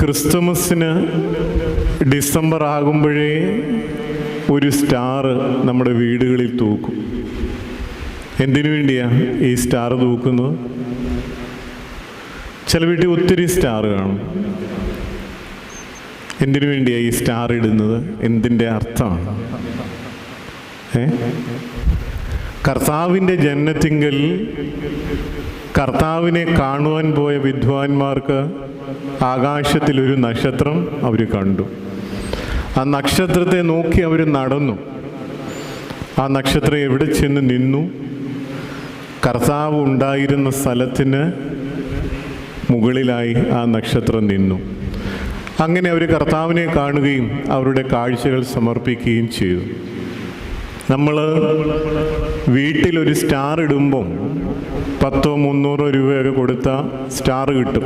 ക്രിസ്തുമസിന് December ആകുമ്പോഴേ ഒരു star നമ്മുടെ വീടുകളിൽ തൂക്കും. എന്തിനു വേണ്ടിയാണ് ഈ സ്റ്റാർ തൂക്കുന്നത്? ചില വീട്ടിൽ ഒത്തിരി സ്റ്റാർ കാണും. എന്തിനു വേണ്ടിയാണ് ഈ സ്റ്റാർ ഇടുന്നത്? എന്തിൻ്റെ അർത്ഥമാണ്? കർത്താവിൻ്റെ ജനനത്തിങ്കൽ കർത്താവിനെ കാണുവാൻ പോയ വിദ്വാൻമാർക്ക് ആകാശത്തിലൊരു നക്ഷത്രം അവർ കണ്ടു. ആ നക്ഷത്രത്തെ നോക്കി അവർ നടന്നു. ആ നക്ഷത്രം എവിടെ ചെന്ന് നിന്നു? കർത്താവ് ഉണ്ടായിരുന്ന സ്ഥലത്തിന് മുകളിലായി ആ നക്ഷത്രം നിന്നു. അങ്ങനെ അവർ കർത്താവിനെ കാണുകയും അവരുടെ കാഴ്ചകൾ സമർപ്പിക്കുകയും ചെയ്തു. നമ്മൾ വീട്ടിലൊരു സ്റ്റാർ ഇടുമ്പം 100-300 രൂപയൊക്കെ കൊടുത്താൽ സ്റ്റാർ കിട്ടും.